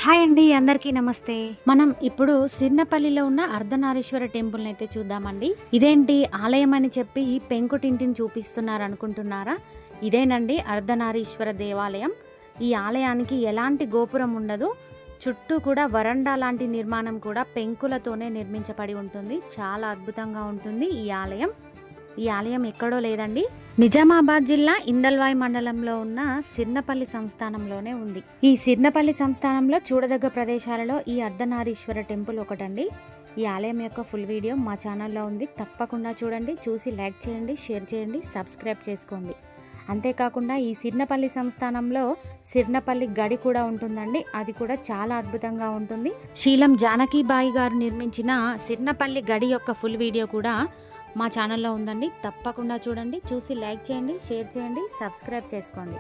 Hi అండి, అందరికీ నమస్తే. మనం ఇప్పుడు సిర్నపల్లిలో ఉన్న అర్ధనారీశ్వర టెంపుల్ని అయితే చూద్దామండి. ఇదేంటి ఆలయం అని చెప్పి పెంకుటింటిని చూపిస్తున్నారు అనుకుంటున్నారా? ఇదేనండి అర్ధనారీశ్వర దేవాలయం. ఈ ఆలయానికి ఎలాంటి గోపురం ఉండదు. చుట్టూ కూడా వరండా లాంటి నిర్మాణం కూడా పెంకులతోనే నిర్మించబడి ఉంటుంది. చాలా అద్భుతంగా ఉంటుంది ఈ ఆలయం. ఈ ఆలయం ఎక్కడో లేదండి, నిజామాబాద్ జిల్లా ఇందల్వాయి మండలంలో ఉన్న సిర్నపల్లి సంస్థానంలోనే ఉంది. ఈ సిర్నపల్లి సంస్థానంలో చూడదగ్గ ప్రదేశాలలో ఈ అర్ధనారీశ్వర టెంపుల్ ఒకటండి. ఈ ఆలయం యొక్క ఫుల్ వీడియో మా ఛానల్లో ఉంది, తప్పకుండా చూడండి. చూసి లైక్ చేయండి, షేర్ చేయండి, సబ్స్క్రైబ్ చేసుకోండి. అంతేకాకుండా ఈ సిర్నపల్లి సంస్థానంలో సిర్నపల్లి గడి కూడా ఉంటుందండి. అది కూడా చాలా అద్భుతంగా ఉంటుంది. శీలం జానకీబాయి గారు నిర్మించిన సిర్నపల్లి గడి యొక్క ఫుల్ వీడియో కూడా మా ఛానల్లో ఉందండి, తప్పకుండా చూడండి. చూసి లైక్ చేయండి, షేర్ చేయండి, సబ్స్క్రైబ్ చేసుకోండి.